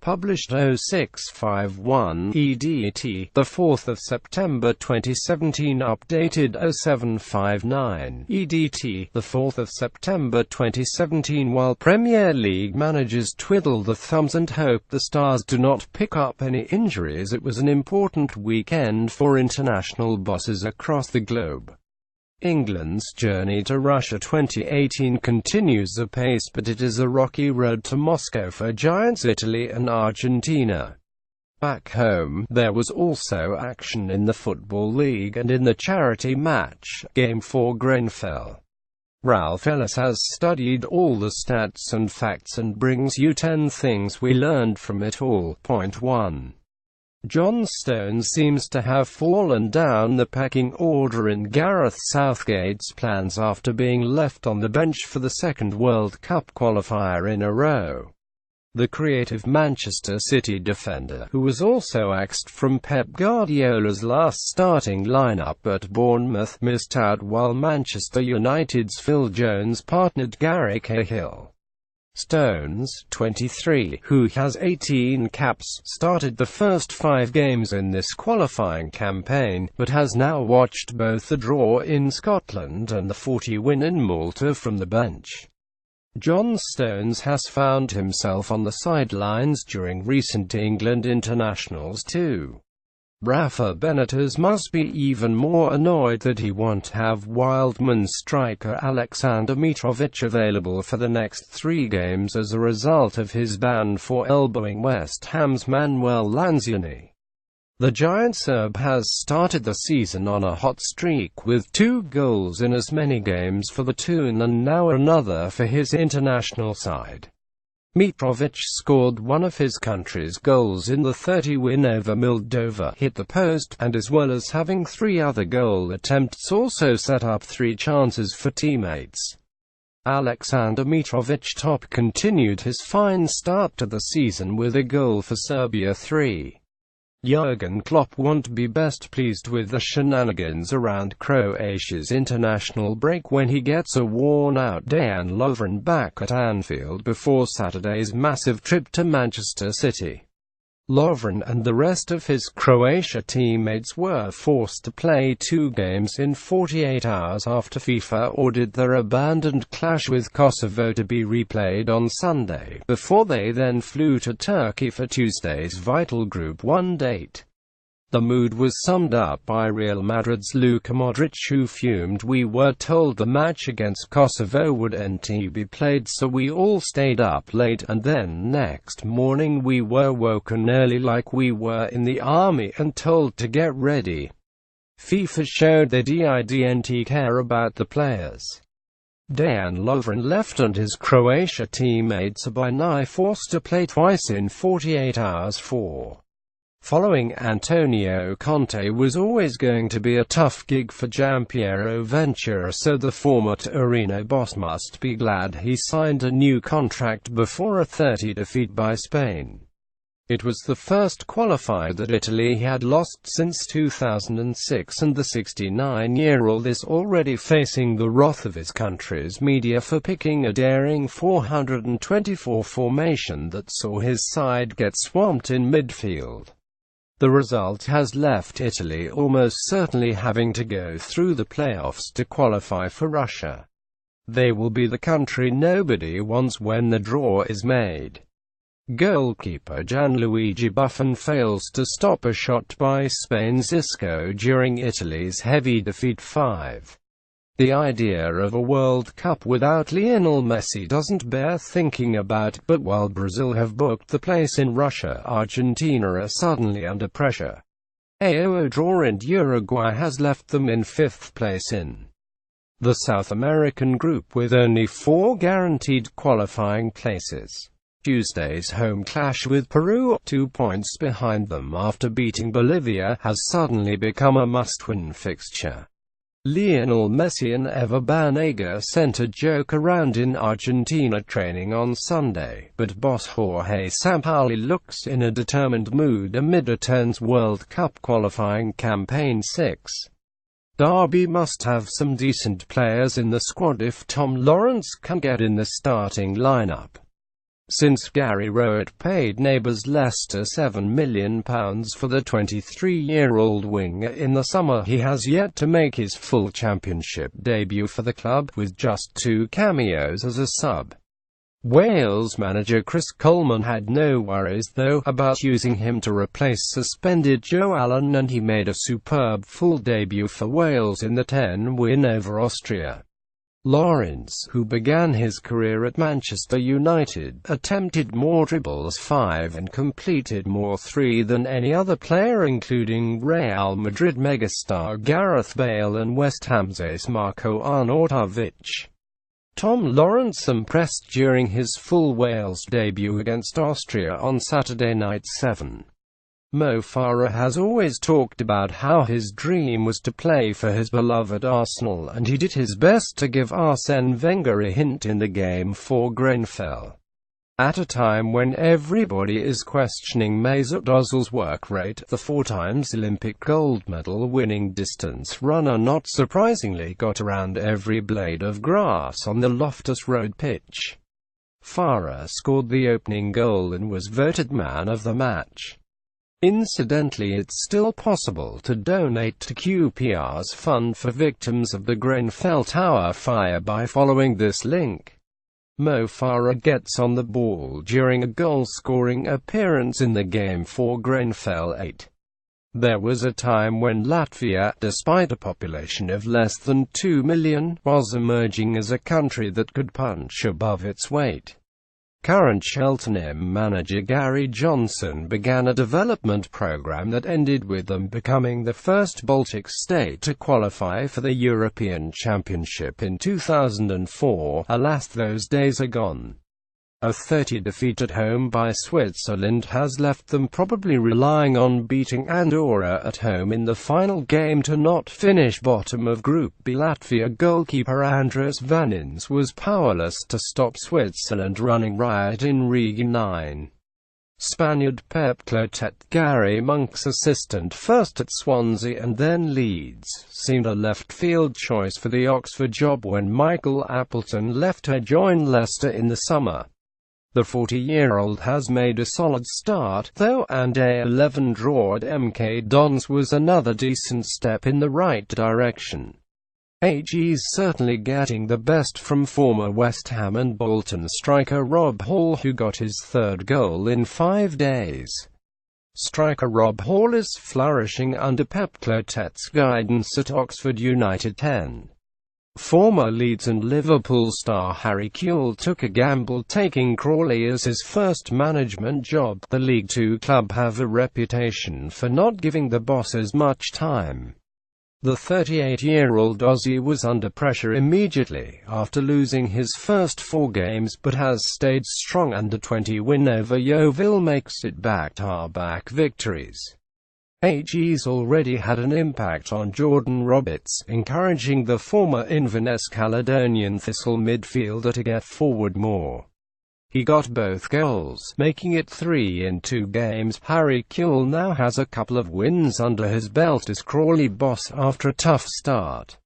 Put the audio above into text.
Published 0651 EDT, the 4th of September 2017. Updated 0759 EDT, the 4th of September 2017. While Premier League managers twiddle the thumbs and hope the Stars do not pick up any injuries, it was an important weekend for international bosses across the globe. England's journey to Russia 2018 continues apace, but it is a rocky road to Moscow for giants Italy and Argentina. Back home, there was also action in the Football League and in the charity match, Game 4 Grenfell. Ralph Ellis has studied all the stats and facts and brings you 10 things we learned from it all. Point 1. John Stones seems to have fallen down the pecking order in Gareth Southgate's plans after being left on the bench for the second World Cup qualifier in a row. The creative Manchester City defender, who was also axed from Pep Guardiola's last starting lineup at Bournemouth, missed out while Manchester United's Phil Jones partnered Gary Cahill. Stones, 23, who has 18 caps, started the first 5 games in this qualifying campaign, but has now watched both the draw in Scotland and the 40 win in Malta from the bench. John Stones has found himself on the sidelines during recent England internationals too. Rafa Benitez must be even more annoyed that he won't have Wildman striker Aleksandar Mitrovic available for the next 3 games as a result of his ban for elbowing West Ham's Manuel Lanzini. The giant Serb has started the season on a hot streak with 2 goals in as many games for the Toon and now another for his international side. Mitrovic scored one of his country's goals in the 30 win over Moldova, hit the post, and as well as having 3 other goal attempts also set up 3 chances for teammates. Aleksandar Mitrovic continued his fine start to the season with a goal for Serbia 3. Jurgen Klopp won't be best pleased with the shenanigans around Croatia's international break when he gets a worn-out Dejan Lovren back at Anfield before Saturday's massive trip to Manchester City. Lovren and the rest of his Croatia teammates were forced to play 2 games in 48 hours after FIFA ordered their abandoned clash with Kosovo to be replayed on Sunday, before they then flew to Turkey for Tuesday's vital Group 1 date. The mood was summed up by Real Madrid's Luka Modric, who fumed, "We were told the match against Kosovo wouldn't be played, so we all stayed up late, and then next morning we were woken early like we were in the army and told to get ready." FIFA showed they didn't care about the players. Dejan Lovren left and his Croatia teammates are by now forced to play twice in 48 hours for. Following Antonio Conte was always going to be a tough gig for Gianpiero Ventura, so the former Torino boss must be glad he signed a new contract before a 30 defeat by Spain. It was the first qualifier that Italy had lost since 2006, and the 69-year-old is already facing the wrath of his country's media for picking a daring 424 formation that saw his side get swamped in midfield. The result has left Italy almost certainly having to go through the playoffs to qualify for Russia. They will be the country nobody wants when the draw is made. Goalkeeper Gianluigi Buffon fails to stop a shot by Spain's Isco during Italy's heavy defeat 5. The idea of a World Cup without Lionel Messi doesn't bear thinking about, but while Brazil have booked the place in Russia, Argentina are suddenly under pressure. A 0-0 draw and Uruguay has left them in 5th place in the South American group with only 4 guaranteed qualifying places. Tuesday's home clash with Peru, 2 points behind them after beating Bolivia, has suddenly become a must-win fixture. Lionel Messi and Ever Banega sent a joke around in Argentina training on Sunday, but boss Jorge Sampaoli looks in a determined mood amid a tense World Cup qualifying campaign 6. Derby must have some decent players in the squad if Tom Lawrence can get in the starting lineup. Since Gary Rowett paid neighbours Leicester £7 million for the 23-year-old winger in the summer, he has yet to make his full championship debut for the club, with just 2 cameos as a sub. Wales manager Chris Coleman had no worries, though, about using him to replace suspended Joe Allen, and he made a superb full debut for Wales in the 10-win over Austria. Lawrence, who began his career at Manchester United, attempted more dribbles 5 and completed more 3 than any other player, including Real Madrid megastar Gareth Bale and West Ham's ace Marko Arnautovic. Tom Lawrence impressed during his full Wales debut against Austria on Saturday night. 7. Mo Farah has always talked about how his dream was to play for his beloved Arsenal, and he did his best to give Arsene Wenger a hint in the game for Grenfell. At a time when everybody is questioning Mesut Ozil's work rate, the 4-times Olympic gold medal winning distance runner not surprisingly got around every blade of grass on the Loftus Road pitch. Farah scored the opening goal and was voted man of the match. Incidentally, it's still possible to donate to QPR's Fund for Victims of the Grenfell Tower fire by following this link. Mo Farah gets on the ball during a goal-scoring appearance in the game for Grenfell 8. There was a time when Latvia, despite a population of less than 2 million, was emerging as a country that could punch above its weight. Current Cheltenham manager Gary Johnson began a development program that ended with them becoming the first Baltic state to qualify for the European Championship in 2004. Alas, those days are gone. A 30 defeat at home by Switzerland has left them probably relying on beating Andorra at home in the final game to not finish bottom of Group B. Latvia goalkeeper Andris Vanins was powerless to stop Switzerland running riot in Riga 9. Spaniard Pep Guardiola, Gary Monk's assistant first at Swansea and then Leeds, seemed a left-field choice for the Oxford job when Michael Appleton left to join Leicester in the summer. The 40-year-old has made a solid start, though, and a 11 draw at MK Dons was another decent step in the right direction. He's certainly getting the best from former West Ham and Bolton striker Rob Hall, who got his 3rd goal in 5 days. Striker Rob Hall is flourishing under Pep Guardiola's guidance at Oxford United. 10. Former Leeds and Liverpool star Gary Cahill took a gamble taking Crawley as his first management job. The League Two club have a reputation for not giving the bosses much time. The 38-year-old Aussie was under pressure immediately after losing his first 4 games, but has stayed strong, and a 20 win over Yeovil makes it back-to-back victories. He's already had an impact on Jordan Roberts, encouraging the former Inverness Caledonian Thistle midfielder to get forward more. He got both goals, making it 3 in 2 games. Gary Cahill now has a couple of wins under his belt as Crawley boss after a tough start.